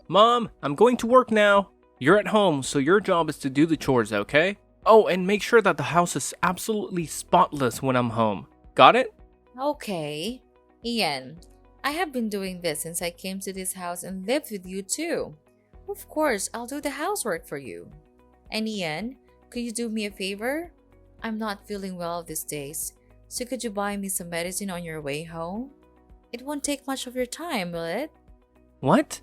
Mom, I'm going to work now. You're at home, so your job is to do the chores, okay? Oh, and make sure that the house is absolutely spotless when I'm home. Got it? Okay. Ian, I have been doing this since I came to this house and lived with you too. Of course, I'll do the housework for you. And Ian, could you do me a favor? I'm not feeling well these days, so could you buy me some medicine on your way home? It won't take much of your time, will it? What?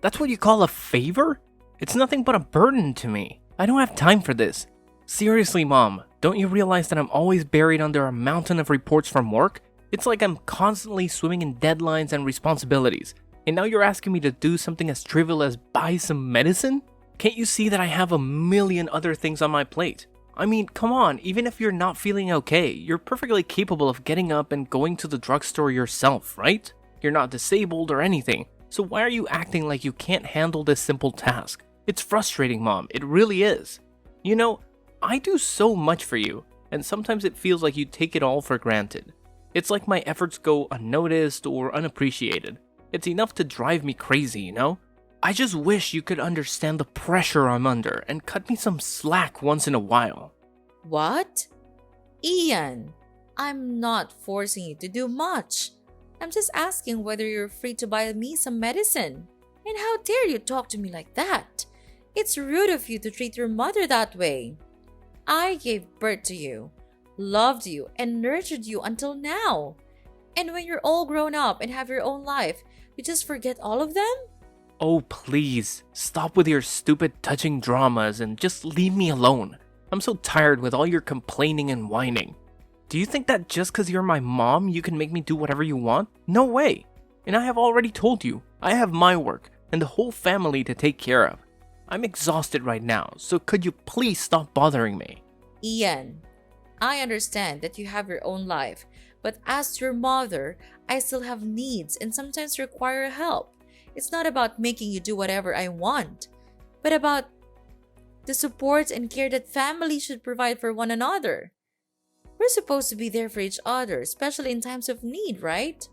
That's what you call a favor? It's nothing but a burden to me. I don't have time for this. Seriously, Mom, don't you realize that I'm always buried under a mountain of reports from work? It's like I'm constantly swimming in deadlines and responsibilities. And now you're asking me to do something as trivial as buy some medicine? Can't you see that I have a million other things on my plate? I mean, come on, even if you're not feeling okay, you're perfectly capable of getting up and going to the drugstore yourself, right? You're not disabled or anything, so why are you acting like you can't handle this simple task? It's frustrating, Mom, it really is. You know, I do so much for you, and sometimes it feels like you take it all for granted. It's like my efforts go unnoticed or unappreciated. It's enough to drive me crazy, you know? I just wish you could understand the pressure I'm under and cut me some slack once in a while. What? Ian, I'm not forcing you to do much. I'm just asking whether you're free to buy me some medicine. And how dare you talk to me like that? It's rude of you to treat your mother that way. I gave birth to you, loved you, and nurtured you until now. And when you're all grown up and have your own life, you just forget all of them? Oh, please, stop with your stupid touching dramas and just leave me alone. I'm so tired with all your complaining and whining. Do you think that just because you're my mom, you can make me do whatever you want? No way. And I have already told you, I have my work and the whole family to take care of. I'm exhausted right now, so could you please stop bothering me? Ian, I understand that you have your own life, but as your mother, I still have needs and sometimes require help. It's not about making you do whatever I want, but about the support and care that families should provide for one another. We're supposed to be there for each other, especially in times of need, right?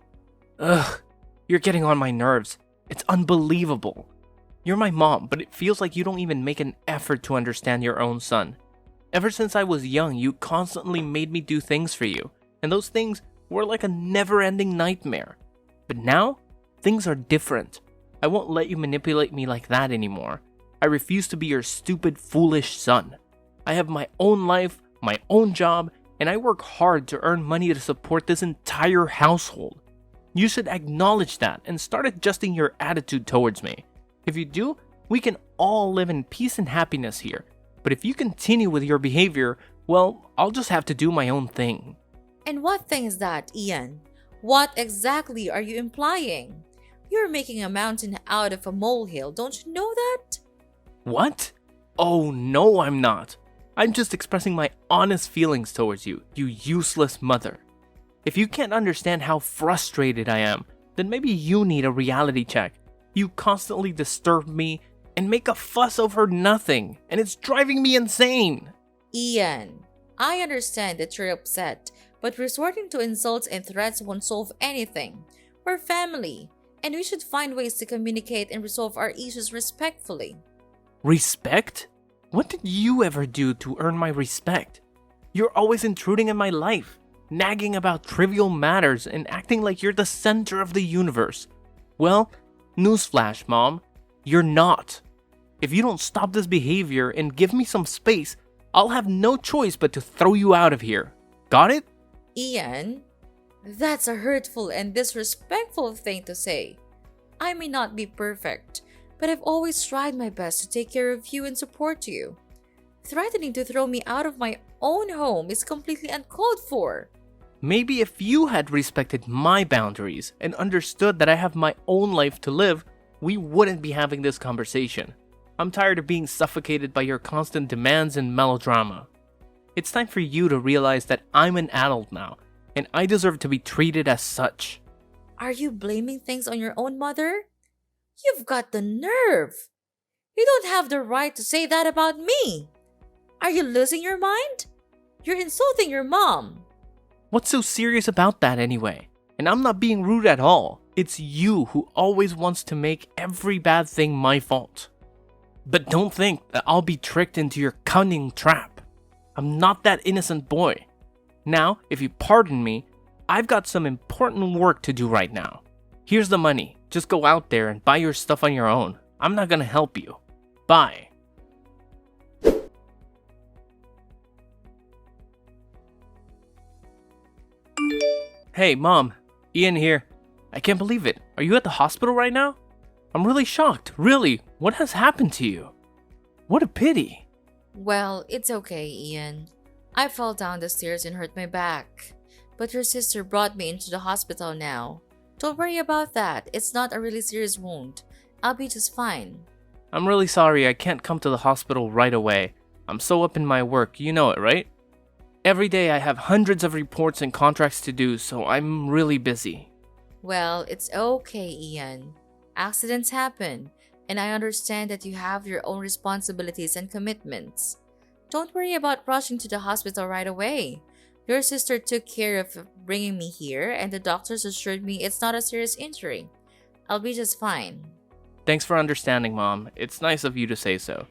Ugh, you're getting on my nerves. It's unbelievable. You're my mom, but it feels like you don't even make an effort to understand your own son. Ever since I was young, you constantly made me do things for you, and those things were like a never-ending nightmare. But now, things are different. I won't let you manipulate me like that anymore. I refuse to be your stupid, foolish son. I have my own life, my own job, and I work hard to earn money to support this entire household. You should acknowledge that and start adjusting your attitude towards me. If you do, we can all live in peace and happiness here. But if you continue with your behavior, well, I'll just have to do my own thing. And what thing is that, Ian? What exactly are you implying? You're making a mountain out of a molehill, don't you know that? What? Oh, no, I'm not. I'm just expressing my honest feelings towards you, you useless mother. If you can't understand how frustrated I am, then maybe you need a reality check. You constantly disturb me and make a fuss over nothing, and it's driving me insane. Ian, I understand that you're upset, but resorting to insults and threats won't solve anything. We're family, and we should find ways to communicate and resolve our issues respectfully. Respect? What did you ever do to earn my respect? You're always intruding in my life, nagging about trivial matters and acting like you're the center of the universe. Well, newsflash, Mom, you're not. If you don't stop this behavior and give me some space, I'll have no choice but to throw you out of here. Got it? Ian, that's a hurtful and disrespectful thing to say. I may not be perfect, but I've always tried my best to take care of you and support you. Threatening to throw me out of my own home is completely uncalled for. Maybe if you had respected my boundaries and understood that I have my own life to live, we wouldn't be having this conversation. I'm tired of being suffocated by your constant demands and melodrama. It's time for you to realize that I'm an adult now, and I deserve to be treated as such. Are you blaming things on your own mother? You've got the nerve. You don't have the right to say that about me. Are you losing your mind? You're insulting your mom. What's so serious about that anyway? And I'm not being rude at all. It's you who always wants to make every bad thing my fault. But don't think that I'll be tricked into your cunning trap. I'm not that innocent boy. Now, if you pardon me, I've got some important work to do right now. Here's the money. Just go out there and buy your stuff on your own. I'm not gonna help you. Bye. Hey, Mom. Ian here. I can't believe it. Are you at the hospital right now? I'm really shocked. Really. What has happened to you? What a pity. Well, it's okay, Ian. I fell down the stairs and hurt my back. But your sister brought me into the hospital now. Don't worry about that. It's not a really serious wound. I'll be just fine. I'm really sorry I can't come to the hospital right away. I'm so up in my work, you know it, right? Every day I have hundreds of reports and contracts to do, so I'm really busy. Well, it's okay, Ian. Accidents happen, and I understand that you have your own responsibilities and commitments. Don't worry about rushing to the hospital right away. Your sister took care of bringing me here, and the doctors assured me it's not a serious injury. I'll be just fine. Thanks for understanding, Mom. It's nice of you to say so.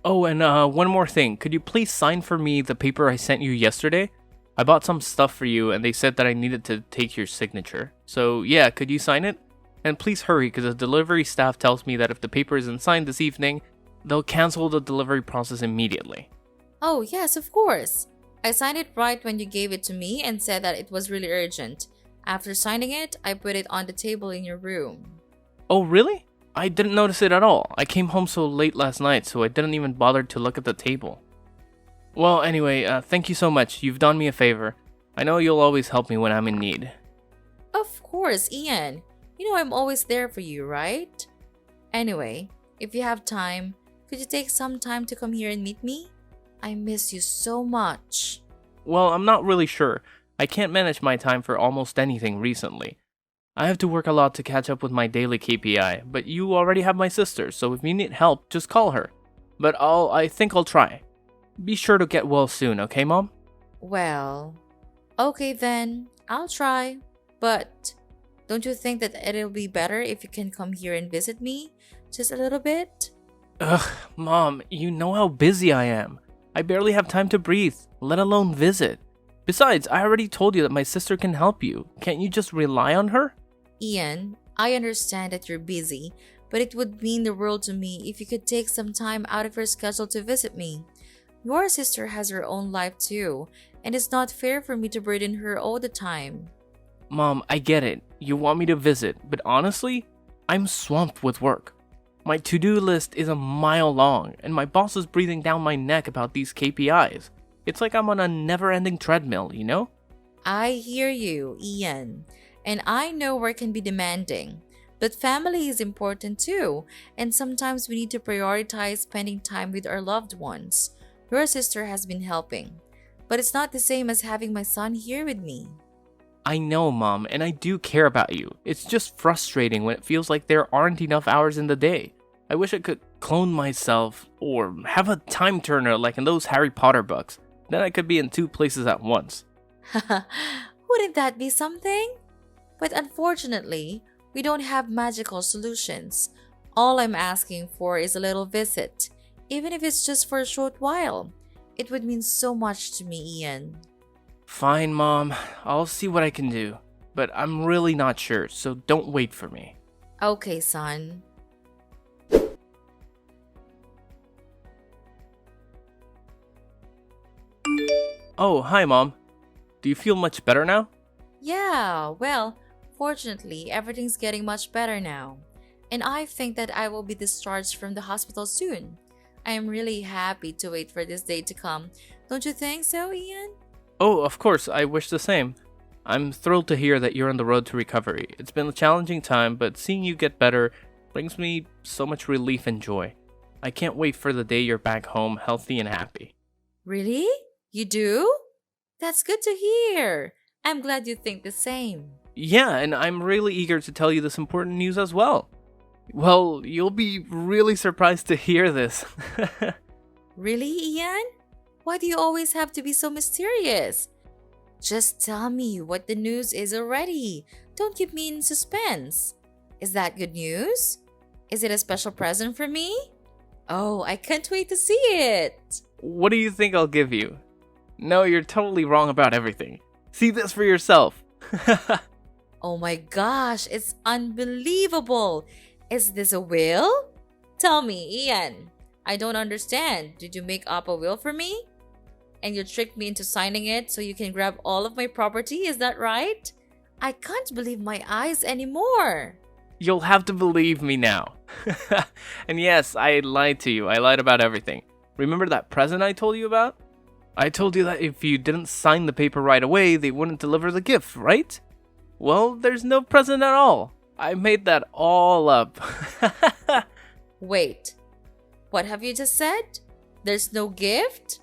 Oh, and one more thing. Could you please sign for me the paper I sent you yesterday? I bought some stuff for you, and they said that I needed to take your signature. So, yeah, could you sign it? And please hurry, because the delivery staff tells me that if the paper isn't signed this evening, they'll cancel the delivery process immediately. Oh, yes, of course. I signed it right when you gave it to me and said that it was really urgent. After signing it, I put it on the table in your room. Oh, really? I didn't notice it at all. I came home so late last night, so I didn't even bother to look at the table. Well, anyway, thank you so much. You've done me a favor. I know you'll always help me when I'm in need. Of course, Ian. You know I'm always there for you, right? Anyway, if you have time, could you take some time to come here and meet me? I miss you so much. Well, I'm not really sure. I can't manage my time for almost anything recently. I have to work a lot to catch up with my daily KPI, but you already have my sister, so if you need help, just call her. But I think I'll try. Be sure to get well soon, okay, Mom? Well, okay then. I'll try. But don't you think that it'll be better if you can come here and visit me? Just a little bit? Ugh, Mom, you know how busy I am. I barely have time to breathe, let alone visit. Besides, I already told you that my sister can help you. Can't you just rely on her? Ian, I understand that you're busy, but it would mean the world to me if you could take some time out of your schedule to visit me. Your sister has her own life too, and it's not fair for me to burden her all the time. Mom, I get it. You want me to visit, but honestly, I'm swamped with work. My to-do list is a mile long, and my boss is breathing down my neck about these KPIs. It's like I'm on a never-ending treadmill, you know? I hear you, Ian, and I know work can be demanding. But family is important too, and sometimes we need to prioritize spending time with our loved ones. Your sister has been helping, but it's not the same as having my son here with me. I know, Mom, and I do care about you. It's just frustrating when it feels like there aren't enough hours in the day. I wish I could clone myself or have a time turner like in those Harry Potter books. Then I could be in two places at once. Wouldn't that be something? But unfortunately, we don't have magical solutions. All I'm asking for is a little visit, even if it's just for a short while. It would mean so much to me, Ian. Fine, Mom. I'll see what I can do. But I'm really not sure, so don't wait for me. Okay, son. Oh, hi, Mom. Do you feel much better now? Yeah, well, fortunately, everything's getting much better now. And I think that I will be discharged from the hospital soon. I am really happy to wait for this day to come. Don't you think so, Ian? Oh, of course, I wish the same. I'm thrilled to hear that you're on the road to recovery. It's been a challenging time, but seeing you get better brings me so much relief and joy. I can't wait for the day you're back home healthy and happy. Really? You do? That's good to hear. I'm glad you think the same. Yeah, and I'm really eager to tell you this important news as well. Well, you'll be really surprised to hear this. Really, Ian? Why do you always have to be so mysterious? Just tell me what the news is already. Don't keep me in suspense. Is that good news? Is it a special present for me? Oh, I can't wait to see it. What do you think I'll give you? No, you're totally wrong about everything. See this for yourself. Oh my gosh, it's unbelievable. Is this a will? Tell me, Ian. I don't understand. Did you make up a will for me? And you tricked me into signing it so you can grab all of my property, is that right? I can't believe my eyes anymore. You'll have to believe me now. And yes, I lied to you. I lied about everything. Remember that present I told you about? I told you that if you didn't sign the paper right away, they wouldn't deliver the gift, right? Well, there's no present at all. I made that all up. Wait, what have you just said? There's no gift?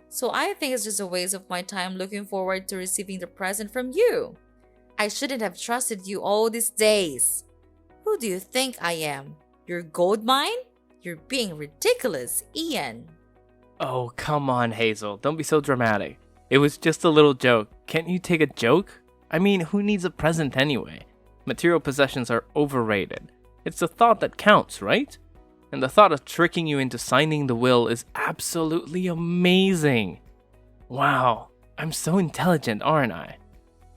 So I think it's just a waste of my time looking forward to receiving the present from you. I shouldn't have trusted you all these days. Who do you think I am? Your gold mine? You're being ridiculous, Ian. Oh, come on, Hazel. Don't be so dramatic. It was just a little joke. Can't you take a joke? I mean, who needs a present anyway? Material possessions are overrated. It's the thought that counts, right? And the thought of tricking you into signing the will is absolutely amazing. Wow, I'm so intelligent, aren't I?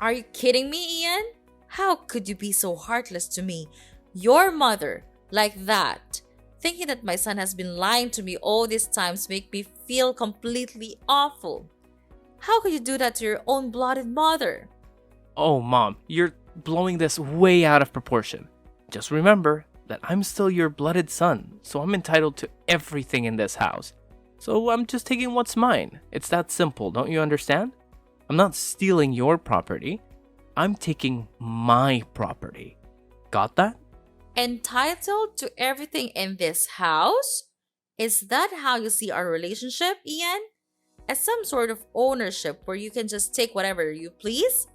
Are you kidding me, Ian? How could you be so heartless to me, your mother, like that? Thinking that my son has been lying to me all these times make me feel completely awful. How could you do that to your own blooded mother? Oh, Mom, you're blowing this way out of proportion. Just remember that I'm still your blooded son, so I'm entitled to everything in this house. So I'm just taking what's mine. It's that simple, don't you understand? I'm not stealing your property. I'm taking my property. Got that? Entitled to everything in this house? Is that how you see our relationship, Ian? As some sort of ownership where you can just take whatever you please?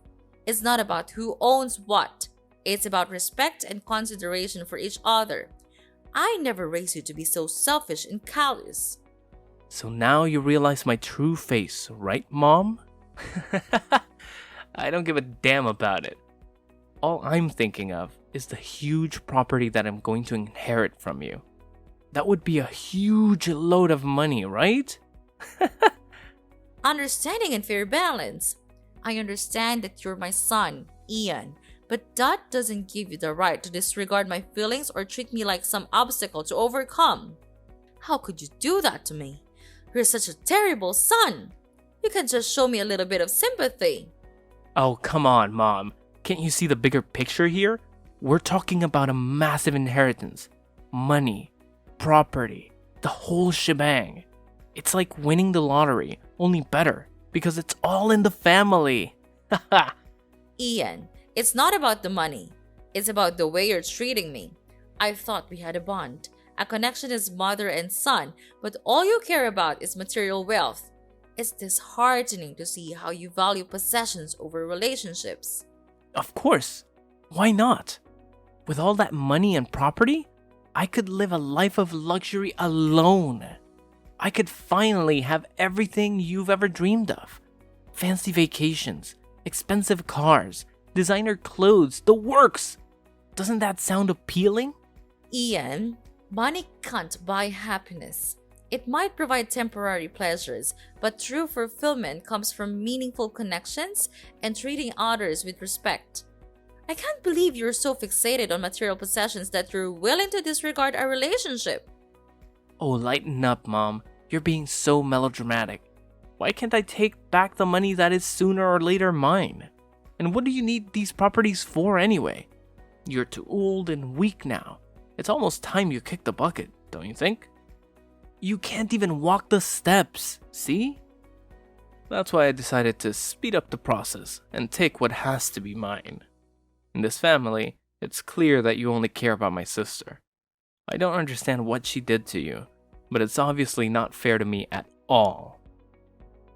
It's not about who owns what. It's about respect and consideration for each other. I never raised you to be so selfish and callous. So now you realize my true face, right, Mom? I don't give a damn about it. All I'm thinking of is the huge property that I'm going to inherit from you. That would be a huge load of money, right? Understanding and fair balance. I understand that you're my son, Ian, but that doesn't give you the right to disregard my feelings or treat me like some obstacle to overcome. How could you do that to me? You're such a terrible son. You can just show me a little bit of sympathy. Oh, come on, Mom. Can't you see the bigger picture here? We're talking about a massive inheritance. Money, property, the whole shebang. It's like winning the lottery, only better, because it's all in the family. Ian, it's not about the money. It's about the way you're treating me. I thought we had a bond, a connection as mother and son, but all you care about is material wealth. It's disheartening to see how you value possessions over relationships. Of course. Why not? With all that money and property, I could live a life of luxury alone. I could finally have everything you've ever dreamed of. Fancy vacations, expensive cars, designer clothes, the works. Doesn't that sound appealing? Ian, money can't buy happiness. It might provide temporary pleasures, but true fulfillment comes from meaningful connections and treating others with respect. I can't believe you're so fixated on material possessions that you're willing to disregard our relationship. Oh, lighten up, Mom. You're being so melodramatic. Why can't I take back the money that is sooner or later mine? And what do you need these properties for anyway? You're too old and weak now. It's almost time you kicked the bucket, don't you think? You can't even walk the steps, see? That's why I decided to speed up the process and take what has to be mine. In this family, it's clear that you only care about my sister. I don't understand what she did to you, but it's obviously not fair to me at all.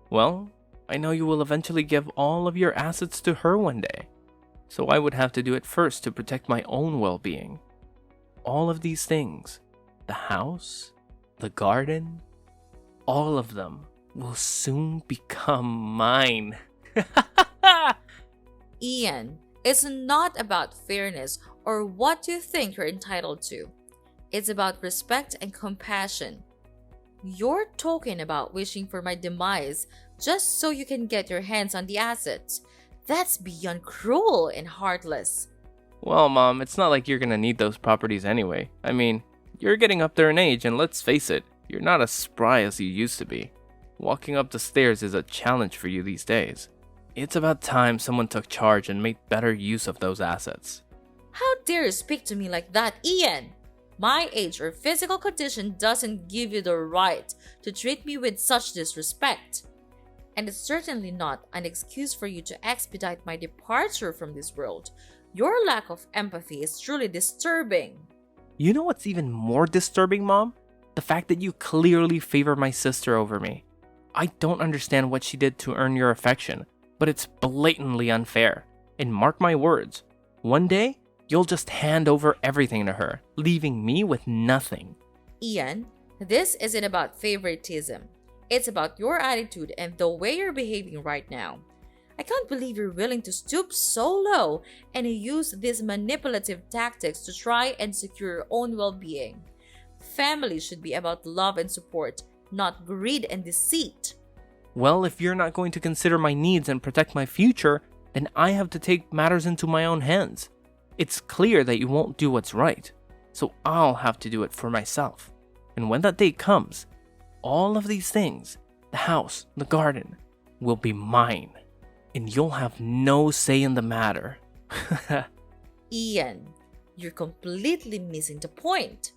Well, I know you will eventually give all of your assets to her one day, so I would have to do it first to protect my own well-being. All of these things, the house, the garden, all of them will soon become mine. Ian, It's not about fairness or what you think you're entitled to. It's about respect and compassion. You're talking about wishing for my demise just so you can get your hands on the assets. That's beyond cruel and heartless. Well, Mom, it's not like you're gonna need those properties anyway. I mean, you're getting up there in age, and let's face it, you're not as spry as you used to be. Walking up the stairs is a challenge for you these days. It's about time someone took charge and made better use of those assets. How dare you speak to me like that, Ian? My age or physical condition doesn't give you the right to treat me with such disrespect. And it's certainly not an excuse for you to expedite my departure from this world. Your lack of empathy is truly disturbing. You know what's even more disturbing, Mom? The fact that you clearly favor my sister over me. I don't understand what she did to earn your affection, but it's blatantly unfair. And mark my words, one day, you'll just hand over everything to her, leaving me with nothing. Ian, this isn't about favoritism. It's about your attitude and the way you're behaving right now. I can't believe you're willing to stoop so low and use these manipulative tactics to try and secure your own well-being. Family should be about love and support, not greed and deceit. Well, if you're not going to consider my needs and protect my future, then I have to take matters into my own hands. It's clear that you won't do what's right, so I'll have to do it for myself. And when that day comes, all of these things, the house, the garden, will be mine. And you'll have no say in the matter. Ian, you're completely missing the point.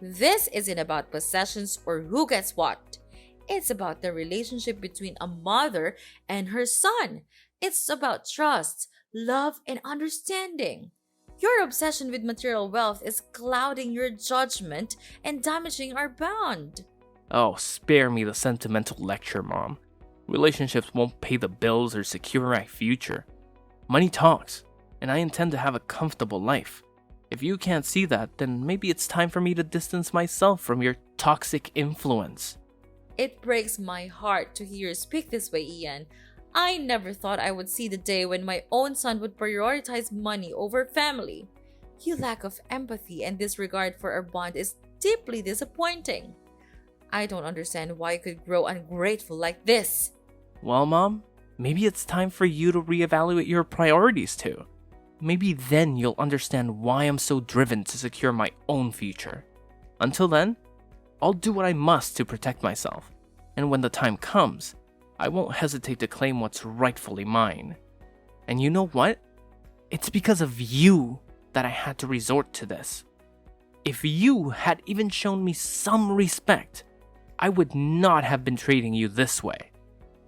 This isn't about possessions or who gets what. It's about the relationship between a mother and her son. It's about trust, love, and understanding. Your obsession with material wealth is clouding your judgment and damaging our bond. Oh, spare me the sentimental lecture, Mom. Relationships won't pay the bills or secure my future. Money talks, and I intend to have a comfortable life. If you can't see that, then maybe it's time for me to distance myself from your toxic influence. It breaks my heart to hear you speak this way, Ian. I never thought I would see the day when my own son would prioritize money over family. Your lack of empathy and disregard for our bond is deeply disappointing. I don't understand why you could grow ungrateful like this. Well, Mom, maybe it's time for you to reevaluate your priorities too. Maybe then you'll understand why I'm so driven to secure my own future. Until then, I'll do what I must to protect myself. And when the time comes, I won't hesitate to claim what's rightfully mine. And you know what? It's because of you that I had to resort to this. If you had even shown me some respect, I would not have been treating you this way.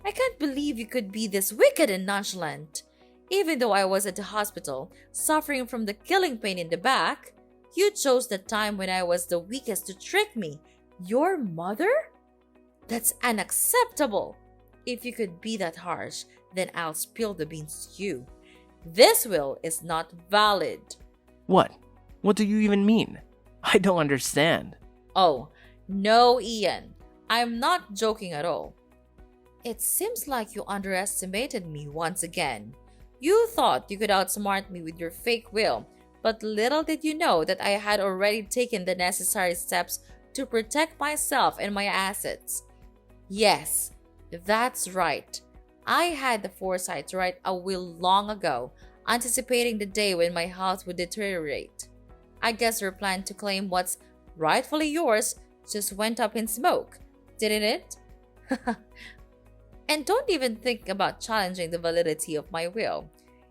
I can't believe you could be this wicked and nonchalant. Even though I was at the hospital, suffering from the killing pain in the back, you chose the time when I was the weakest to trick me. Your mother? That's unacceptable. If you could be that harsh, then I'll spill the beans to you. This will is not valid. What? What do you even mean? I don't understand. Oh, no, Ian. I'm not joking at all. It seems like you underestimated me once again. You thought you could outsmart me with your fake will, but little did you know that I had already taken the necessary steps to protect myself and my assets. Yes, that's right. I had the foresight to write a will long ago, anticipating the day when my health would deteriorate. I guess your plan to claim what's rightfully yours just went up in smoke, didn't it? And don't even think about challenging the validity of my will.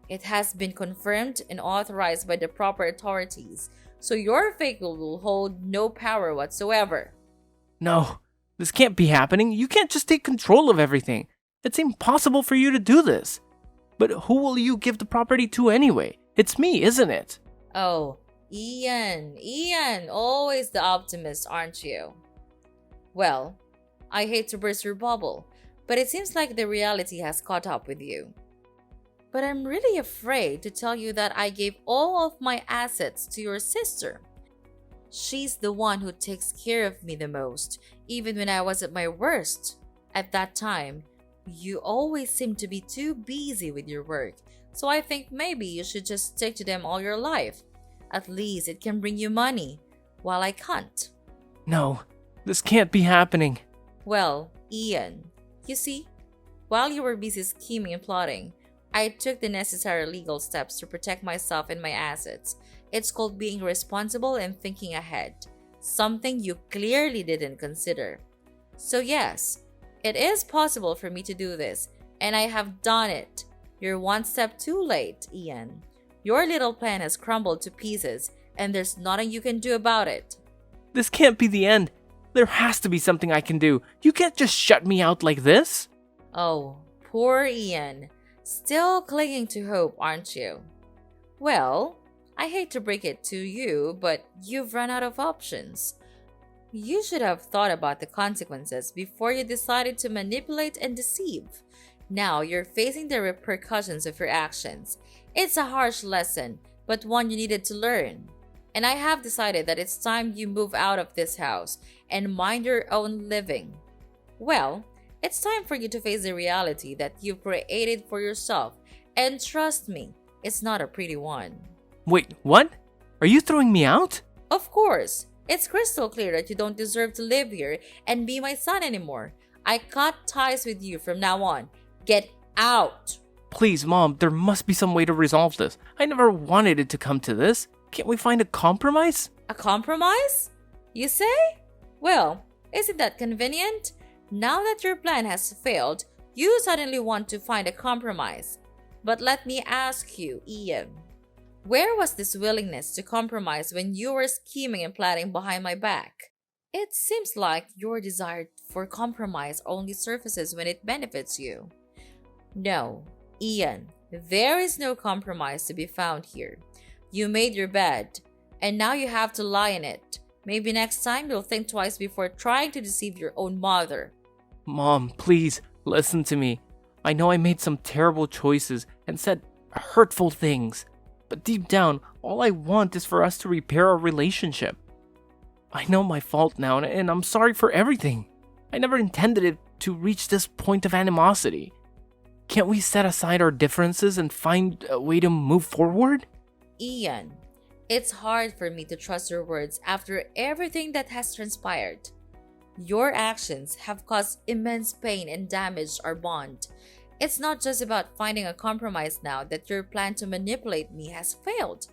It has been confirmed and authorized by the proper authorities, so your fake will hold no power whatsoever. No, this can't be happening. You can't just take control of everything. It's impossible for you to do this. But who will you give the property to anyway? It's me, isn't it? Oh, Ian, always the optimist, aren't you? Well, I hate to burst your bubble, but it seems like the reality has caught up with you. But I'm really afraid to tell you that I gave all of my assets to your sister. She's the one who takes care of me the most, even when I was at my worst. At that time, you always seemed to be too busy with your work, So I think maybe you should just stick to them all your life. At least it can bring you money, while I can't. No, this can't be happening. Well, Ian, you see, while you were busy scheming and plotting, I took the necessary legal steps to protect myself and my assets. It's called being responsible and thinking ahead, something you clearly didn't consider. So, yes, it is possible for me to do this, and I have done it. You're one step too late, Ian. Your little plan has crumbled to pieces, and there's nothing you can do about it. This can't be the end. There has to be something I can do. You can't just shut me out like this. Oh, poor Ian. Still clinging to hope, aren't you? Well, I hate to break it to you, but you've run out of options. You should have thought about the consequences before you decided to manipulate and deceive. Now you're facing the repercussions of your actions. It's a harsh lesson, but one you needed to learn. And I have decided that it's time you move out of this house and mind your own living. Well, it's time for you to face the reality that you've created for yourself, and trust me, it's not a pretty one. Wait, what? Are you throwing me out? Of course, it's crystal clear that you don't deserve to live here and be my son anymore. I cut ties with you from now on. Get out! Please, Mom, there must be some way to resolve this. I never wanted it to come to this. Can't we find a compromise? A compromise? You say? Well, isn't that convenient? Now that your plan has failed, you suddenly want to find a compromise. But let me ask you, Ian, where was this willingness to compromise when you were scheming and plotting behind my back? It seems like your desire for compromise only surfaces when it benefits you. No, Ian, there is no compromise to be found here. You made your bed, and now you have to lie in it. Maybe next time you'll think twice before trying to deceive your own mother. Mom, please, listen to me. I know I made some terrible choices and said hurtful things, but deep down, all I want is for us to repair our relationship. I know my fault now, and I'm sorry for everything. I never intended it to reach this point of animosity. Can't we set aside our differences and find a way to move forward? Ian, it's hard for me to trust your words after everything that has transpired. Your actions have caused immense pain and damaged our bond. It's not just about finding a compromise now that your plan to manipulate me has failed.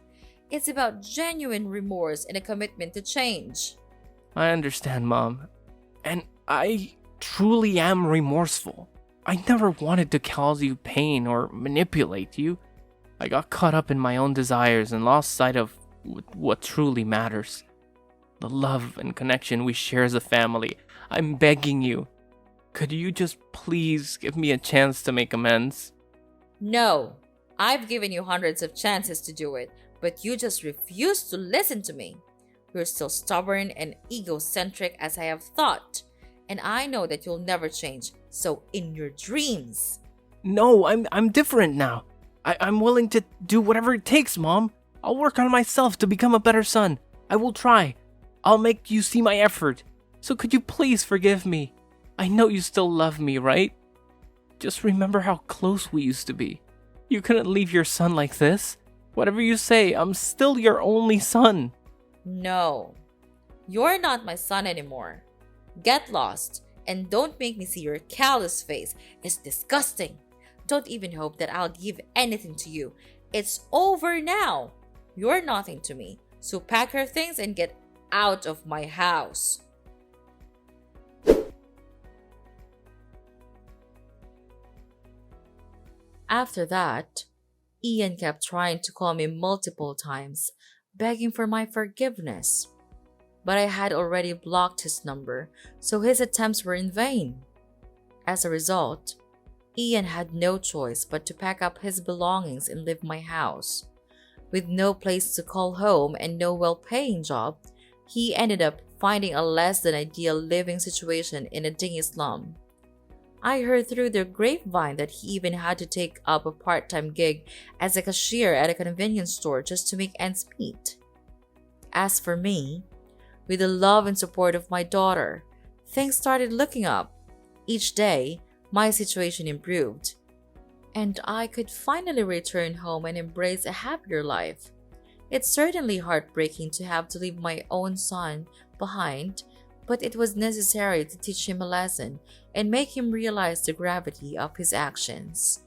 It's about genuine remorse and a commitment to change. I understand, Mom. And I truly am remorseful. I never wanted to cause you pain or manipulate you. I got caught up in my own desires and lost sight of what truly matters. The love and connection we share as a family. I'm begging you. Could you just please give me a chance to make amends? No, I've given you hundreds of chances to do it, but you just refuse to listen to me. You're still stubborn and egocentric as I have thought, and I know that you'll never change, so in your dreams. No, I'm different now. I'm willing to do whatever it takes, Mom. I'll work on myself to become a better son. I will try. I'll make you see my effort. So could you please forgive me? I know you still love me, right? Just remember how close we used to be. You couldn't leave your son like this. Whatever you say, I'm still your only son. No, you're not my son anymore. Get lost and don't make me see your callous face. It's disgusting. Don't even hope that I'll give anything to you. It's over now. You're nothing to me. So pack your things and get out of my house. After that, Ian kept trying to call me multiple times, begging for my forgiveness. But I had already blocked his number, so his attempts were in vain. As a result, Ian had no choice but to pack up his belongings and leave my house. With no place to call home and no well-paying job, he ended up finding a less than ideal living situation in a dingy slum. I heard through the grapevine that he even had to take up a part-time gig as a cashier at a convenience store just to make ends meet. As for me, with the love and support of my daughter, things started looking up. Each day, my situation improved. and I could finally return home and embrace a happier life. It's certainly heartbreaking to have to leave my own son behind, but it was necessary to teach him a lesson and make him realize the gravity of his actions.